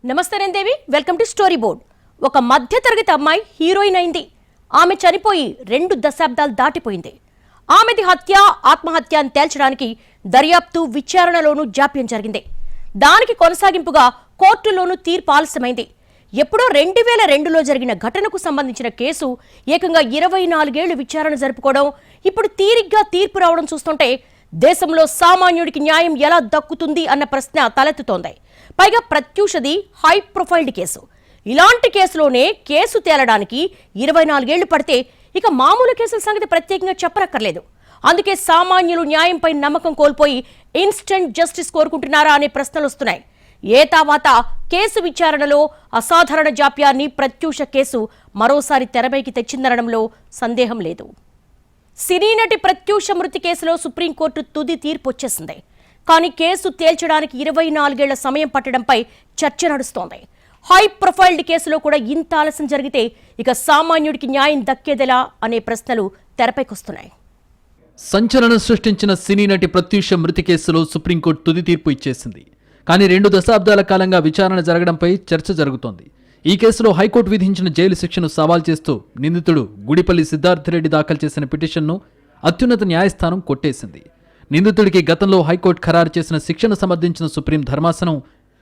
నమస్తే రందేవి, welcome to story board. ఒక మధ్యతరగతి అమ్మాయి హీరోయిన్ అయింది. ఆమె చనిపోయి 2 దశాబ్దాలు దాటిపోయింది. ఆమెది హత్య ఆత్మహత్య అని తేల్చడానికి దర్యాప్తు విచారణలోనూ జాప్యం జరిగింది. దానికి కొనసాగింపుగా కోర్టులోనూ తీర్పు ఆలస్యమైంది. ఎప్పుడో 2002లో జరిగిన ఘటనకు సంబంధించిన కేసు ఏకంగా 24 ఏళ్లు విచారణ జరుపుకోవడం, ఇప్పుడు తీరిగ్గా తీర్పు రావడం చూస్తుంటే దేశంలో సామాన్యుడికి న్యాయం ఎలా దక్కుతుంది అన్న ప్రశ్న తలెత్తుతోంది. పైగా ప్రత్యూషది హై ప్రొఫైల్డ్ కేసు. ఇలాంటి కేసులోనే కేసు తేలడానికి 24 ఏళ్లు పడితే ఇక మామూలు కేసుల సంగతి ప్రత్యేకంగా చెప్పనక్కర్లేదు. అందుకే సామాన్యులు న్యాయంపై నమ్మకం కోల్పోయి ఇన్స్టెంట్ జస్టిస్ కోరుకుంటున్నారా అనే ప్రశ్నలు వస్తున్నాయి. ఏతావాత కేసు విచారణలో అసాధారణ జాప్యాన్ని ప్రత్యూష కేసు మరోసారి తెరపైకి తెచ్చిందనడంలో సందేహం లేదు. సినీ నటి ప్రత్యూష మృతి కేసులో సుప్రీంకోర్టు తుది తీర్పు వచ్చేసింది. కానీ కేసు తేల్చడానికి 24 ఏళ్ల సమయం పట్టడంపై చర్చ నడుస్తోంది. హై ప్రొఫైల్డ్ కేసులో కూడా ఇంత ఆలస్యం జరిగితే ఇక సామాన్యుడికి న్యాయం దక్కేదెలా అనే ప్రశ్నలు తెరపైకొస్తున్నాయి. సంచలనం సృష్టించిన సినీ నటి ప్రత్యూష మృతి కేసులో సుప్రీంకోర్టు తుది తీర్పు ఇచ్చేసింది. కానీ 2 దశాబ్దాల కాలంగా విచారణ జరగడంపై చర్చ జరుగుతోంది. ఈ కేసులో హైకోర్టు విధించిన జైలు శిక్షను సవాల్ చేస్తూ నిందితుడు గుడిపల్లి సిద్ధార్థరెడ్డి దాఖలు చేసిన పిటిషన్ను అత్యున్నత న్యాయస్థానం కొట్టేసింది. నిందితుడికి గతంలో హైకోర్టు ఖరారు చేసిన శిక్షను సమర్థించిన సుప్రీం ధర్మాసనం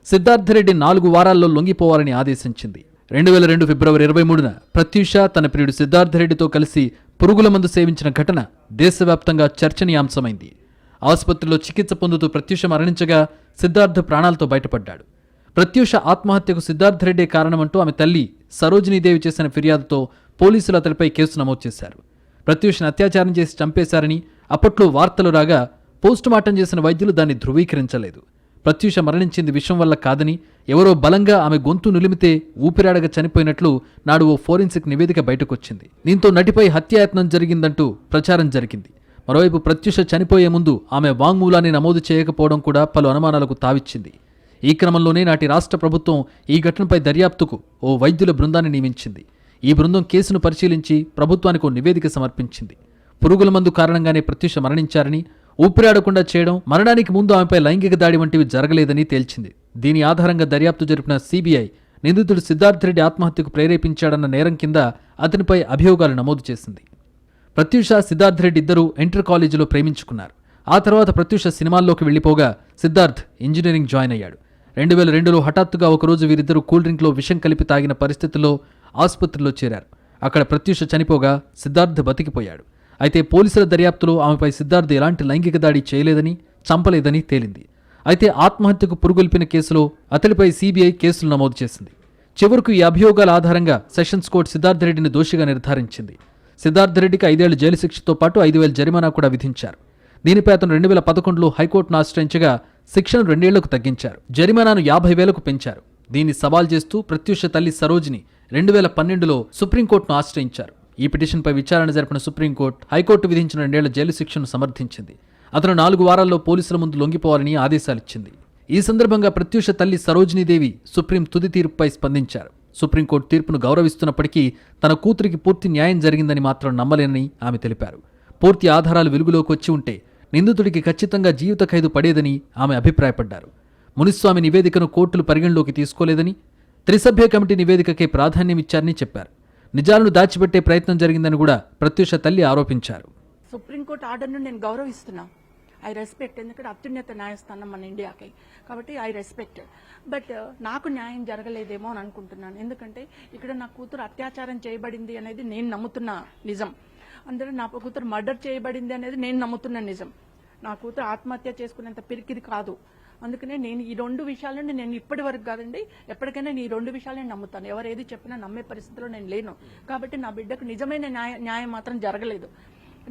సిద్ధార్థరెడ్డి 4 వారాల్లో లొంగిపోవాలని ఆదేశించింది. 2002 ఫిబ్రవరి 23న ప్రత్యూష తన ప్రియుడు సిద్ధార్థరెడ్డితో కలిసి పురుగుల మందు సేవించిన ఘటన దేశవ్యాప్తంగా చర్చనీయాంశమైంది. ఆసుపత్రిలో చికిత్స పొందుతూ ప్రత్యూష మరణించగా సిద్ధార్థ్ ప్రాణాలతో బయటపడ్డాడు. ప్రత్యూష ఆత్మహత్యకు సిద్ధార్థరెడ్డే కారణమంటూ ఆమె తల్లి సరోజినీదేవి చేసిన ఫిర్యాదుతో పోలీసులు అతడిపై కేసు నమోదు చేశారు. ప్రత్యూషను అత్యాచారం చేసి చంపేశారని అప్పట్లో వార్తలు రాగా పోస్టుమార్టం చేసిన వైద్యులు దాన్ని ధృవీకరించలేదు. ప్రత్యూష మరణించింది విషం వల్ల కాదని, ఎవరో బలంగా ఆమె గొంతు నులిమితే ఊపిరాడగా చనిపోయినట్లు నాడు ఓ ఫోరెన్సిక్ నివేదిక బయటకొచ్చింది. దీంతో నటిపై హత్యాయత్నం జరిగిందంటూ ప్రచారం జరిగింది. మరోవైపు ప్రత్యూష చనిపోయే ముందు ఆమె వాంగ్మూలాన్ని నమోదు చేయకపోవడం కూడా పలు అనుమానాలకు తావిచ్చింది. ఈ క్రమంలోనే నాటి రాష్ట్ర ప్రభుత్వం ఈ ఘటనపై దర్యాప్తుకు ఓ వైద్యుల బృందాన్ని నియమించింది. ఈ బృందం కేసును పరిశీలించి ప్రభుత్వానికి ఓ నివేదిక సమర్పించింది. పురుగుల మందు కారణంగానే ప్రత్యూష మరణించారని, ఊపిరాడకుండా చేయడం, మరణానికి ముందు ఆమెపై లైంగిక దాడి వంటివి జరగలేదని తేల్చింది. దీని ఆధారంగా దర్యాప్తు జరిపిన సిబిఐ నిందితుడు సిద్ధార్థరెడ్డి ఆత్మహత్యకు ప్రేరేపించాడన్న నేరం కింద అతనిపై అభియోగాలు నమోదు చేసింది. ప్రత్యూష సిద్ధార్థరెడ్డి ఇద్దరూ ఇంటర్ కాలేజీలో ప్రేమించుకున్నారు. ఆ తర్వాత ప్రత్యూష సినిమాల్లోకి వెళ్లిపోగా సిద్ధార్థ్ ఇంజనీరింగ్ జాయిన్ అయ్యాడు. 2002లో హఠాత్తుగా ఒకరోజు వీరిద్దరూ కూల్ డ్రింక్లో విషం కలిపి తాగిన పరిస్థితుల్లో ఆసుపత్రిలో చేరారు. అక్కడ ప్రత్యూష చనిపోగా సిద్ధార్థ్ బతికిపోయాడు. అయితే పోలీసుల దర్యాప్తులో ఆమెపై సిద్ధార్థ్ ఎలాంటి లైంగిక దాడి చేయలేదని, చంపలేదని తేలింది. అయితే ఆత్మహత్యకు పురుగొల్పిన కేసులో అతడిపై సిబిఐ కేసులు నమోదు చేసింది. చివరకు ఈ అభియోగాల ఆధారంగా సెషన్స్ కోర్టు సిద్ధార్థరెడ్డిని దోషిగా నిర్ధారించింది. సిద్ధార్థరెడ్డికి 5 ఏళ్ల జైలు శిక్షతో పాటు 5,000 జరిమానా కూడా విధించారు. దీనిపై అతను 2011లో హైకోర్టును ఆశ్రయించగా శిక్షను 2 ఏళ్లకు తగ్గించారు. జరిమానాను 50,000కు పెంచారు. దీన్ని సవాల్ చేస్తూ ప్రత్యూష తల్లి సరోజిని 2012లో సుప్రీంకోర్టును ఆశ్రయించారు. ఈ పిటిషన్పై విచారణ జరిపిన సుప్రీంకోర్టు హైకోర్టు విధించిన 2 ఏళ్ల జైలు శిక్షను సమర్థించింది. అతను 4 వారాల్లో పోలీసుల ముందు లొంగిపోవాలని ఆదేశాలిచ్చింది. ఈ సందర్భంగా ప్రత్యూష తల్లి సరోజినీదేవి సుప్రీం తుది తీర్పుపై స్పందించారు. సుప్రీంకోర్టు తీర్పును గౌరవిస్తున్నప్పటికీ తన కూతురికి పూర్తి న్యాయం జరిగిందని మాత్రం నమ్మలేనని ఆమె తెలిపారు. పూర్తి ఆధారాలు వెలుగులోకి వచ్చి ఉంటే నిందితుడికి ఖచ్చితంగా జీవిత ఖైదు పడేదని ఆమె అభిప్రాయపడ్డారు. మునిస్వామి నివేదికను కోర్టులు పరిగణలోకి తీసుకోలేదని, త్రిసభ్య కమిటీ నివేదికకే ప్రాధాన్యమిచ్చారని చెప్పారు. నిజాలను దాచిపెట్టే ప్రయత్నం జరిగిందని కూడా ప్రత్యూష తల్లి ఆరోపించారు. సుప్రీంకోర్టు ఆర్డర్ను నేను గౌరవిస్తున్నా. I respect. ఎందుకంటే అత్యున్నత న్యాయస్థానం మన ఇండియాకి, కాబట్టి ఐ రెస్పెక్ట్. బట్ నాకు న్యాయం జరగలేదేమో అని అనుకుంటున్నాను. ఎందుకంటే ఇక్కడ నా కూతురు అత్యాచారం చేయబడింది అనేది నేను నమ్ముతున్న నిజం. అందరూ నా కూతురు మర్డర్ చేయబడింది అనేది నేను నమ్ముతున్న నిజం. నా కూతురు ఆత్మహత్య చేసుకునేంత పిరికిది కాదు. అందుకనే నేను ఈ 2 విషయాలను నేను ఇప్పటి వరకు కాదండి, ఎప్పటికైనా ఈ 2 విషయాలను నమ్ముతాను. ఎవరు ఏది చెప్పినా నమ్మే పరిస్థితిలో నేను లేను. కాబట్టి నా బిడ్డకు నిజమైన న్యాయం మాత్రం జరగలేదు.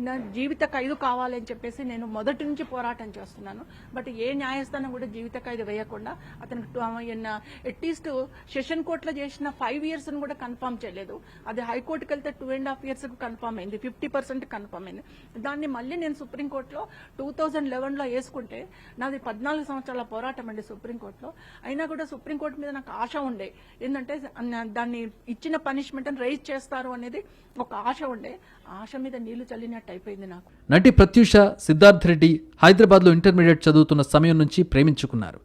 నా జీవిత ఖైదు కావాలని చెప్పేసి నేను మొదటి నుంచి పోరాటం చేస్తున్నాను. బట్ ఏ న్యాయస్థానం కూడా జీవిత ఖైదు వేయకుండా అతనికి అట్లీస్ట్ సెషన్ కోర్టులో చేసిన 5 years కూడా కన్ఫర్మ్ చేయలేదు. అది హైకోర్టుకి వెళ్తే 2.5 years కన్ఫర్మ్ అయింది, 50% కన్ఫర్మ్ అయింది. దాన్ని మళ్ళీ నేను సుప్రీంకోర్టులో 2011లో వేసుకుంటే నాది 14 సంవత్సరాల పోరాటం అండి సుప్రీంకోర్టులో. అయినా కూడా సుప్రీంకోర్టు మీద నాకు ఆశ ఉండే, ఏంటంటే దాన్ని ఇచ్చిన పనిష్మెంట్ రైజ్ చేస్తారు అనేది ఒక ఆశ ఉండే. ఆశ మీద నీళ్లు చల్లినట్టు అయిపోయింది నాకు. నటి ప్రత్యూష సిద్ధార్థరెడ్డి హైదరాబాద్లో ఇంటర్మీడియట్ చదువుతున్న సమయం నుంచి ప్రేమించుకున్నారు.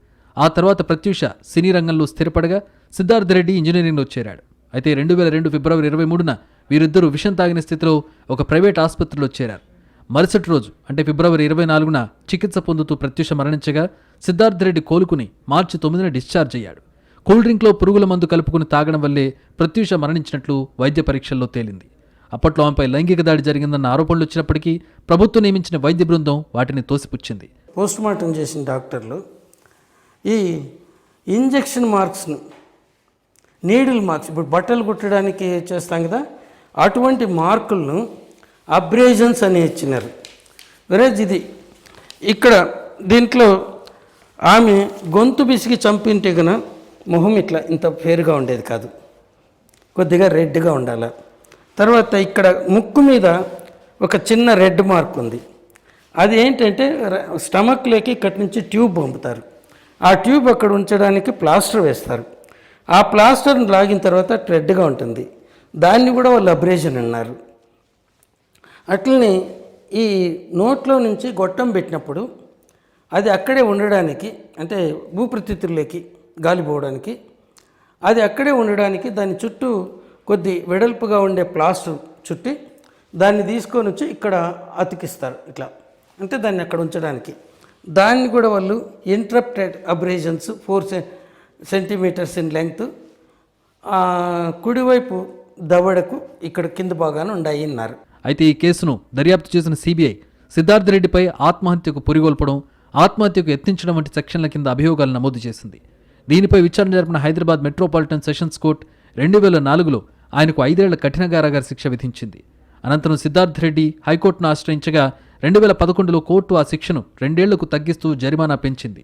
ఆ తర్వాత ప్రత్యూష సినీ రంగంలో స్థిరపడగా సిద్ధార్థ్ రెడ్డి ఇంజనీరింగ్లో చేరాడు. అయితే 2002 ఫిబ్రవరి 23న వీరిద్దరూ విషం తాగిన స్థితిలో ఒక ప్రైవేట్ ఆసుపత్రిలో చేరారు. మరుసటి రోజు అంటే ఫిబ్రవరి 24న చికిత్స పొందుతూ ప్రత్యూష మరణించగా సిద్ధార్థ్ రెడ్డి కోలుకుని మార్చి 9న డిశ్చార్జ్ అయ్యాడు. కూల్ డ్రింక్లో పురుగుల మందు కలుపుకుని తాగడం వల్లే ప్రత్యూష మరణించినట్లు వైద్య పరీక్షల్లో తేలింది. అప్పట్లో ఆమెపై లైంగిక దాడి జరిగిందన్న ఆరోపణలు వచ్చినప్పటికీ ప్రభుత్వం నియమించిన వైద్య బృందం వాటిని తోసిపుచ్చింది. పోస్ట్మార్టం చేసిన డాక్టర్లు ఈ ఇంజెక్షన్ మార్క్స్ను, నీడిల్ మార్క్స్, ఇప్పుడు బట్టలు కుట్టడానికి చేస్తాం కదా, అటువంటి మార్కులను అబ్రేజన్స్ అని ఇచ్చినారు. వెరేజ్ ఇది ఇక్కడ దీంట్లో ఆమె గొంతు బిసికి చంపింటే కన మొహం ఇట్లా ఇంత ఫేర్గా ఉండేది కాదు, కొద్దిగా రెడ్గా ఉండాలి. తర్వాత ఇక్కడ ముక్కు మీద ఒక చిన్న రెడ్ మార్క్ ఉంది. అది ఏంటంటే స్టమక్లోకి ఇక్కడి నుంచి ట్యూబ్ పంపుతారు. ఆ ట్యూబ్ అక్కడ ఉంచడానికి ప్లాస్టర్ వేస్తారు. ఆ ప్లాస్టర్ని లాగిన తర్వాత రెడ్గా ఉంటుంది. దాన్ని కూడా వాళ్ళు అబ్రేజన్ అన్నారు. అట్లనే ఈ నోట్లో నుంచి గొట్టం పెట్టినప్పుడు అది అక్కడే ఉండడానికి, అంటే ఊపిరితిత్తుల్లోకి గాలి పోవడానికి, అది అక్కడే ఉండడానికి దాని చుట్టూ కొద్ది వెడల్పుగా ఉండే ప్లాస్టర్ చుట్టి దాన్ని తీసుకొని వచ్చి ఇక్కడ అతికిస్తారు ఇట్లా, అంటే దాన్ని అక్కడ ఉంచడానికి. దాన్ని కూడా వాళ్ళు ఇంటరప్టెడ్ అబ్రేజన్స్ 4 సెంటీమీటర్స్ ఇన్ లెంగ్త్, కుడివైపు దవడకు ఇక్కడ కింద భాగాన ఉన్నాయి అన్నారు. అయితే ఈ కేసును దర్యాప్తు చేసిన సిబిఐ సిద్ధార్థ్ రెడ్డిపై ఆత్మహత్యకు పురిగొల్పడం, ఆత్మహత్యకు యత్నించడం వంటి సెక్షన్ల కింద అభియోగాలు నమోదు చేసింది. దీనిపై విచారణ జరిపిన హైదరాబాద్ మెట్రోపాలిటన్ సెషన్స్ కోర్టు 2004లో ఆయనకు 5 ఏళ్ల కఠిన కారాగార శిక్ష విధించింది. అనంతరం సిద్ధార్థ్ రెడ్డి హైకోర్టును ఆశ్రయించగా 2011లో కోర్టు ఆ శిక్షను 2 ఏళ్లకు తగ్గిస్తూ జరిమానా పెంచింది.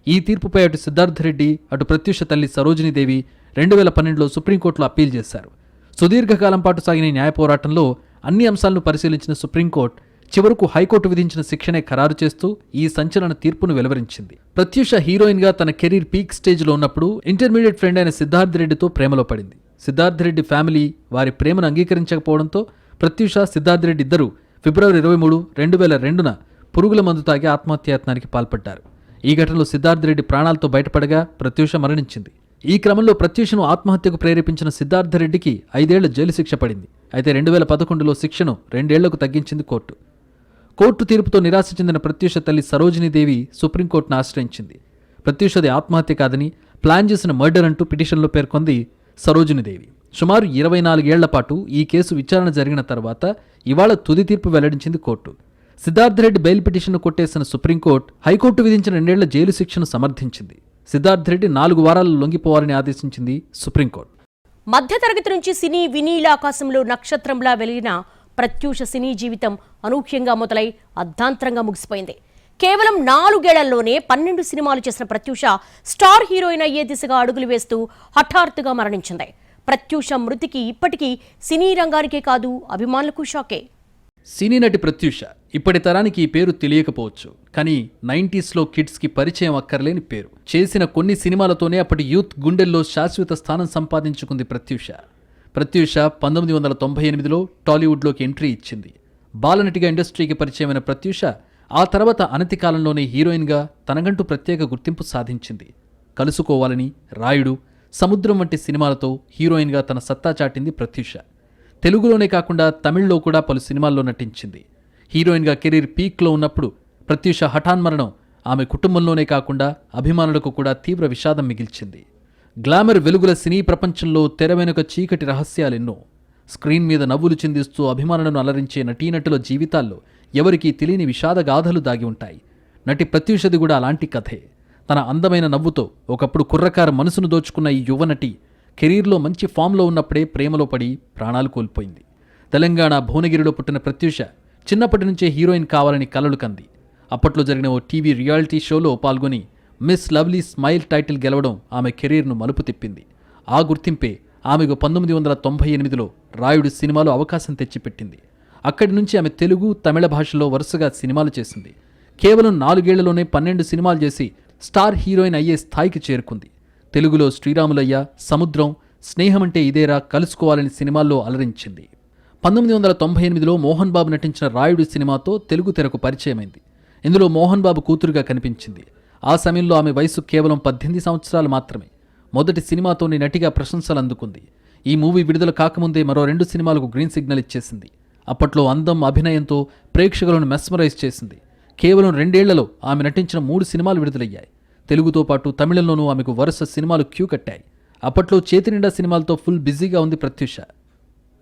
ఈ తీర్పుపై అటు సిద్ధార్థ్ రెడ్డి, అటు ప్రత్యూష తల్లి సరోజినీదేవి 2012లో సుప్రీంకోర్టులో అప్పీల్ చేశారు. సుదీర్ఘకాలం పాటు సాగిన న్యాయ పోరాటంలో అన్ని అంశాలను పరిశీలించిన సుప్రీంకోర్టు చివరకు హైకోర్టు విధించిన శిక్షనే ఖరారు చేస్తూ ఈ సంచలన తీర్పును వెలువరించింది. ప్రత్యూష హీరోయిన్గా తన కెరీర్ పీక్ స్టేజ్లో ఉన్నప్పుడు ఇంటర్మీడియట్ ఫ్రెండ్ అయిన సిద్ధార్థ్ రెడ్డితో ప్రేమలో పడింది. సిద్ధార్థ్ రెడ్డి ఫ్యామిలీ వారి ప్రేమను అంగీకరించకపోవడంతో ప్రత్యూష, సిద్ధార్థ్ రెడ్డి ఇద్దరూ ఫిబ్రవరి 23, 2002న పురుగుల మందు తాగి ఆత్మహత్యాయత్నానికి పాల్పడ్డారు. ఈ ఘటనలో సిద్ధార్థ్ రెడ్డి ప్రాణాలతో బయటపడగా ప్రత్యూష మరణించింది. ఈ క్రమంలో ప్రత్యూషను ఆత్మహత్యకు ప్రేరేపించిన సిద్ధార్థ్ రెడ్డికి 5 ఏళ్ల జైలు శిక్ష పడింది. అయితే 2011లో శిక్షను 2 ఏళ్లకు తగ్గించింది కోర్టు. కోర్టు తీర్పుతో నిరాశ చెందిన ప్రత్యూష తల్లి సరోజినీదేవి సుప్రీంకోర్టును ఆశ్రయించింది. ప్రత్యూషది ఆత్మహత్య కాదని ప్లాన్ చేసిన మర్డర్ అంటూ పిటిషన్లో పేర్కొంది సరోజినీదేవి. సుమారు 24 ఏళ్ల పాటు ఈ కేసు విచారణ జరిగిన తర్వాత ఇవాళ తుది తీర్పు వెల్లడించింది కోర్టు. సిద్ధార్థ్ రెడ్డి బెయిల్ పిటిషన్ను కొట్టేసిన సుప్రీంకోర్టు హైకోర్టు విధించిన 2 ఏళ్ల జైలు శిక్షను సమర్థించింది. సిద్ధార్థ్ రెడ్డి 4 వారాలు లొంగిపోవాలని ఆదేశించింది సుప్రీంకోర్టు. మధ్యతరగతి నుంచి సినీ వినీల ఆకాశంలో నక్షత్రంలా వెలిగిన ప్రత్యూష సినీ జీవితం అనూహ్యంగా మొదలై అర్ధాంతరంగా ముగిసిపోయింది. కేవలం 4 ఏళ్లలోనే 12 సినిమాలు చేసిన ప్రత్యూష స్టార్ హీరోయిన్ అయ్యే దిశగా అడుగులు వేస్తూ హఠాత్తుగా మరణించింది. ప్రత్యూష మృతికి ఇప్పటికీ సినీ రంగానికే కాదు అభిమానులకు షాకే. సినీ నటి ప్రత్యూష ఇప్పటి తరానికి ఈ పేరు తెలియకపోవచ్చు, కానీ 90స్లో కిడ్స్కి పరిచయం అక్కర్లేని పేరు. చేసిన కొన్ని సినిమాలతోనే అప్పటి యూత్ గుండెల్లో శాశ్వత స్థానం సంపాదించుకుంది ప్రత్యూష. ప్రత్యూష 1998లో టాలీవుడ్లోకి ఎంట్రీ ఇచ్చింది. బాలనటిగా ఇండస్ట్రీకి పరిచయమైన ప్రత్యూష ఆ తర్వాత అనతి కాలంలోనే హీరోయిన్గా తనకంటూ ప్రత్యేక గుర్తింపు సాధించింది. కలుసుకోవాలని, రాయుడు, సముద్రం వంటి సినిమాలతో హీరోయిన్గా తన సత్తా చాటింది ప్రత్యూష. తెలుగులోనే కాకుండా తమిళ్లో కూడా పలు సినిమాల్లో నటించింది. హీరోయిన్గా కెరీర్ పీక్లో ఉన్నప్పుడు ప్రత్యూష హఠాన్మరణం ఆమె కుటుంబంలోనే కాకుండా అభిమానులకు కూడా తీవ్ర విషాదం మిగిల్చింది. గ్లామర్ వెలుగుల సినీ ప్రపంచంలో తెర వెనుక చీకటి రహస్యాలెన్నో. స్క్రీన్ మీద నవ్వులు చిందిస్తూ అభిమానులను అలరించే నటీనటుల జీవితాల్లో ఎవరికీ తెలియని విషాదగాథలు దాగి ఉంటాయి. నటి ప్రత్యూషది కూడా అలాంటి కథే. తన అందమైన నవ్వుతో ఒకప్పుడు కుర్రకార మనసును దోచుకున్న ఈ యువనటి కెరీర్లో మంచి ఫామ్లో ఉన్నప్పుడే ప్రేమలో పడి ప్రాణాలు కోల్పోయింది. తెలంగాణ భువనగిరిలో పుట్టిన ప్రత్యూష చిన్నప్పటి నుంచే హీరోయిన్ కావాలని కలలు కంది. అప్పట్లో జరిగిన ఓ టీవీ రియాలిటీ షోలో పాల్గొని మిస్ లవ్లీ స్మైల్ టైటిల్ గెలవడం ఆమె కెరీర్ను మలుపు తిప్పింది. ఆ గుర్తింపే ఆమెకు 1998లో రాయుడు సినిమాలో అవకాశం తెచ్చిపెట్టింది. అక్కడి నుంచి ఆమె తెలుగు, తమిళ భాషలో వరుసగా సినిమాలు చేసింది. కేవలం 4 ఏళ్లలోనే 12 సినిమాలు చేసి స్టార్ హీరోయిన్ అయ్యే స్థాయికి చేరుకుంది. తెలుగులో శ్రీరాములయ్య, సముద్రం, స్నేహమంటే ఇదేరా, కలుసుకోవాలని సినిమాల్లో అలరించింది. 1998లో మోహన్ బాబు నటించిన రాయుడు సినిమాతో తెలుగు తెరకు పరిచయమైంది. ఇందులో మోహన్ బాబు కూతురుగా కనిపించింది. ఆ సమయంలో ఆమె వయసు కేవలం 18 సంవత్సరాలు మాత్రమే. మొదటి సినిమాతోని నటిగా ప్రశంసలు అందుకుంది. ఈ మూవీ విడుదల కాకముందే మరో 2 సినిమాలకు గ్రీన్ సిగ్నల్ ఇచ్చేసింది. అప్పట్లో అందం, అభినయంతో ప్రేక్షకులను మెస్మరైజ్ చేసింది. కేవలం 2 ఏళ్లలో ఆమె నటించిన 3 సినిమాలు విడుదలయ్యాయి. తెలుగుతో పాటు తమిళంలోనూ ఆమెకు వరుస సినిమాలు క్యూ కట్టాయి. అప్పట్లో చేతి నిండా సినిమాలతో ఫుల్ బిజీగా ఉంది ప్రత్యూష.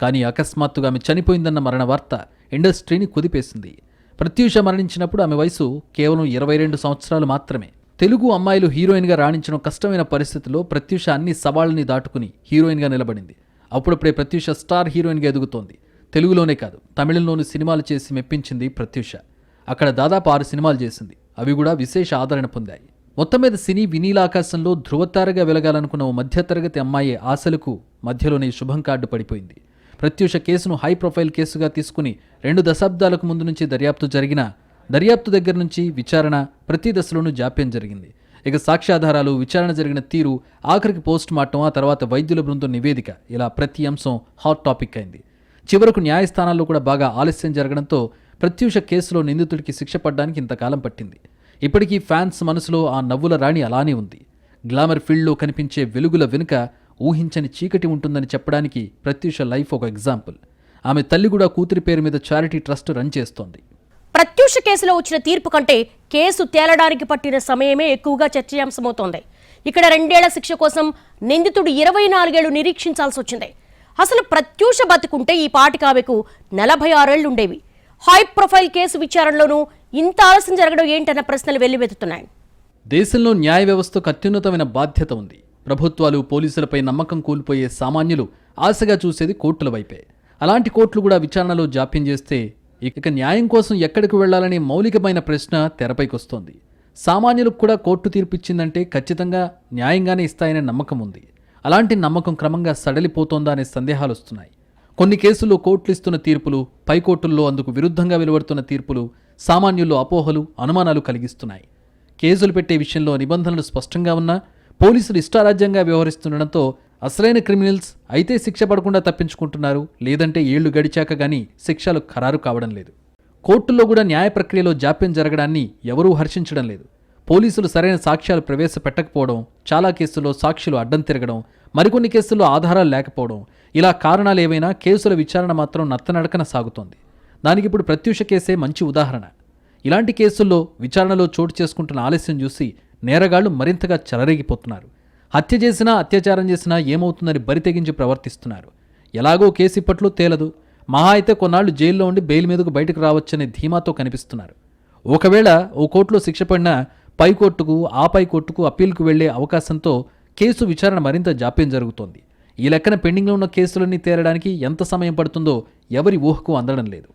కానీ అకస్మాత్తుగా ఆమె చనిపోయిందన్న మరణ వార్త ఇండస్ట్రీని కుదిపేసింది. ప్రత్యూష మరణించినప్పుడు ఆమె వయసు కేవలం 22 సంవత్సరాలు మాత్రమే. తెలుగు అమ్మాయిలు హీరోయిన్గా రాణించడం కష్టమైన పరిస్థితుల్లో ప్రత్యూష అన్ని సవాళ్ళని దాటుకుని హీరోయిన్గా నిలబడింది. అప్పుడప్పుడే ప్రత్యూష స్టార్ హీరోయిన్గా ఎదుగుతోంది. తెలుగులోనే కాదు, తమిళంలోనూ సినిమాలు చేసి మెప్పించింది ప్రత్యూష. అక్కడ దాదాపు 6 సినిమాలు చేసింది. అవి కూడా విశేష ఆదరణ పొందాయి. మొత్తం మీద సినీ వినీలాకాశంలో ధృవతారగా వెలగాలనుకున్న ఓ మధ్యతరగతి అమ్మాయి ఆశలకు మధ్యలోనే శుభం కార్డు పడిపోయింది. ప్రత్యూష కేసును హై ప్రొఫైల్ కేసుగా తీసుకుని 2 దశాబ్దాలకు ముందు నుంచి దర్యాప్తు జరిగిన దర్యాప్తు దగ్గర నుంచి విచారణ ప్రతి దశలోనూ జాప్యం జరిగింది. ఇక సాక్ష్యాధారాలు, విచారణ జరిగిన తీరు, ఆఖరికి పోస్ట్ మార్టం, ఆ తర్వాత వైద్యుల బృందం నివేదిక, ఇలా ప్రతి అంశం హాట్ టాపిక్ అయింది. చివరకు న్యాయస్థానాల్లో కూడా బాగా ఆలస్యం జరగడంతో ప్రత్యూష కేసులో నిందితుడికి శిక్ష పడ్డానికి ఇంతకాలం పట్టింది. ఇప్పటికీ ఫ్యాన్స్ మనసులో ఆ నవ్వుల రాణి అలానే ఉంది. గ్లామర్ ఫీల్డ్లో కనిపించే వెలుగుల వెనుక ఊహించని చీకటి ఉంటుందని చెప్పడానికి ప్రత్యూష లైఫ్ ఒక ఎగ్జాంపుల్. ఆమె తల్లి కూడా కూతురి పేరు మీద చారిటీ ట్రస్ట్ రన్ చేస్తోంది. ప్రత్యూష కేసులో వచ్చిన తీర్పు కంటే కేసు తేలడానికి పట్టిన సమయమే ఎక్కువగా చర్చయాంశమవుతోంది. ఇక్కడ 2 ఏళ్ల శిక్ష కోసం నిందితుడు 24 ఏళ్లు నిరీక్షించాల్సి వచ్చింది. అసలు ప్రత్యూష బతుకుంటే ఈ పాటికి ఆమెకు 46 ఏళ్లు ఉండేవి. హై ప్రొఫైల్ కేసు విచారణలోనూ ఇంత ఆలస్యం జరగడం ఏంటన్న ప్రశ్నలు వెల్లువెత్తుతున్నాయి. దేశంలో న్యాయ వ్యవస్థకు అత్యున్నతమైన బాధ్యత ఉంది. ప్రభుత్వాలు, పోలీసులపై నమ్మకం కోల్పోయే సామాన్యులు ఆశగా చూసేది కోర్టుల వైపే. అలాంటి కోర్టులు కూడా విచారణలో జాప్యం చేస్తే ఇక న్యాయం కోసం ఎక్కడికి వెళ్లాలనే మౌలికమైన ప్రశ్న తెరపైకొస్తోంది. సామాన్యులకు కూడా కోర్టు తీర్పు ఇచ్చిందంటే ఖచ్చితంగా న్యాయంగానే ఇస్తాయనే నమ్మకం ఉంది. అలాంటి నమ్మకం క్రమంగా సడలిపోతోందా అనే సందేహాలు వస్తున్నాయి. కొన్ని కేసుల్లో కోర్టులు ఇస్తున్న తీర్పులు, పైకోర్టుల్లో అందుకు విరుద్ధంగా వెలువడుతున్న తీర్పులు సామాన్యుల్లో అపోహలు, అనుమానాలు కలిగిస్తున్నాయి. కేసులు పెట్టే విషయంలో నిబంధనలు స్పష్టంగా ఉన్నా పోలీసులు ఇష్టారాజ్యంగా వ్యవహరిస్తుండటంతో అసలైన క్రిమినల్స్ అయితే శిక్ష పడకుండా తప్పించుకుంటున్నారు, లేదంటే ఏళ్లు గడిచాక గానీ శిక్షలు ఖరారు కావడం లేదు. కోర్టుల్లో కూడా న్యాయ ప్రక్రియలో జాప్యం జరగడాన్ని ఎవరూ హర్షించడం లేదు. పోలీసులు సరైన సాక్ష్యాలు ప్రవేశపెట్టకపోవడం, చాలా కేసుల్లో సాక్షులు అడ్డం తిరగడం, మరికొన్ని కేసుల్లో ఆధారాలు లేకపోవడం, ఇలా కారణాలేవైనా కేసుల విచారణ మాత్రం నత్తనడకన సాగుతోంది. దానికి ఇప్పుడు ప్రత్యూష కేసే మంచి ఉదాహరణ. ఇలాంటి కేసుల్లో విచారణలో చోటు చేసుకుంటున్న ఆలస్యం చూసి నేరగాళ్లు మరింతగా చెలరేగిపోతున్నారు. హత్య చేసినా, అత్యాచారం చేసినా ఏమవుతుందని బరితెగించి ప్రవర్తిస్తున్నారు. ఎలాగో కేసు ఇప్పట్లో తేలదు, మహా అయితే కొన్నాళ్లు జైల్లో ఉండి బెయిల్ మీదకు బయటకు రావచ్చనే ధీమాతో కనిపిస్తున్నారు. ఒకవేళ ఓ కోర్టులో శిక్ష పడినా పై కోర్టుకు, ఆ పై కోర్టుకు అప్పీల్కు వెళ్లే అవకాశంతో కేసు విచారణ మరింత జాప్యం జరుగుతోంది. ఈ లెక్కన పెండింగ్లో ఉన్న కేసులన్నీ తేలడానికి ఎంత సమయం పడుతుందో ఎవరి ఊహకు అందడం లేదు.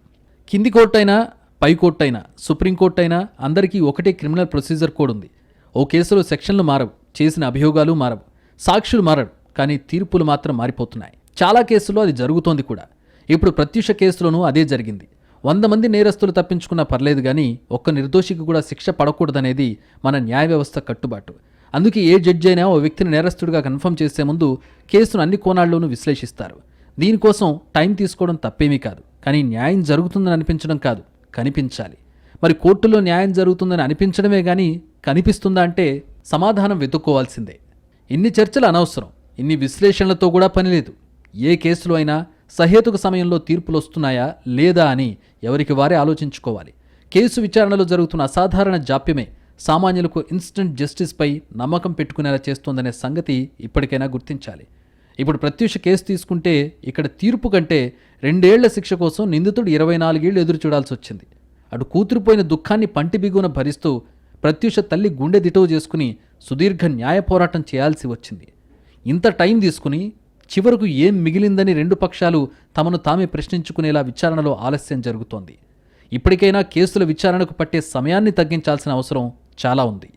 కింది కోర్టు అయినా, పై కోర్టు అయినా, సుప్రీంకోర్టు అయినా అందరికీ ఒకటే క్రిమినల్ ప్రొసీజర్ కోడ్ ఉంది. ఓ కేసులో సెక్షన్లు మారవు, చేసిన అభియోగాలు మారవు, సాక్షులు మారడు, కానీ తీర్పులు మాత్రం మారిపోతున్నాయి. చాలా కేసుల్లో అది జరుగుతోంది కూడా. ఇప్పుడు ప్రత్యూష కేసులోనూ అదే జరిగింది. 100 మంది నేరస్తులు తప్పించుకున్నా పర్లేదు కానీ ఒక్క నిర్దోషికి కూడా శిక్ష పడకూడదనేది మన న్యాయ వ్యవస్థ కట్టుబాటు. అందుకే ఏ జడ్జి అయినా ఓ వ్యక్తిని నేరస్తుడిగా కన్ఫర్మ్ చేసే ముందు కేసును అన్ని కోణాల్లోనూ విశ్లేషిస్తారు. దీనికోసం టైం తీసుకోవడం తప్పేమీ కాదు, కానీ న్యాయం జరుగుతుందని అనిపించడం కాదు, కనిపించాలి. మరి కోర్టులో న్యాయం జరుగుతుందని అనిపించడమే కానీ కనిపిస్తుందా అంటే సమాధానం వెతుక్కోవాల్సిందే. ఇన్ని చర్చలు అనవసరం, ఇన్ని విశ్లేషణలతో కూడా పనిలేదు. ఏ కేసులో అయినా సహేతుక సమయంలో తీర్పులు వస్తున్నాయా లేదా అని ఎవరికి వారే ఆలోచించుకోవాలి. కేసు విచారణలో జరుగుతున్న అసాధారణ జాప్యమే సామాన్యులకు ఇన్స్టంట్ జస్టిస్పై నమ్మకం పెట్టుకునేలా చేస్తోందనే సంగతి ఇప్పటికైనా గుర్తించాలి. ఇప్పుడు ప్రత్యూష కేసు తీసుకుంటే ఇక్కడ తీర్పు కంటే 2 ఏళ్ల శిక్ష కోసం నిందితుడు 24 ఏళ్లు ఎదురు చూడాల్సి వచ్చింది. అటు కూతురుపోయిన దుఃఖాన్ని పంటి బిగున భరిస్తూ ప్రత్యూష తల్లి గుండె దిటవు చేసుకుని సుదీర్ఘ న్యాయ పోరాటం చేయాల్సి వచ్చింది. ఇంత టైం తీసుకుని చివరకు ఏం మిగిలిందని 2 పక్షాలు తమను తామే ప్రశ్నించుకునేలా విచారణలో ఆలస్యం జరుగుతోంది. ఇప్పటికైనా కేసుల విచారణకు పట్టే సమయాన్ని తగ్గించాల్సిన అవసరం చాలా ఉంది.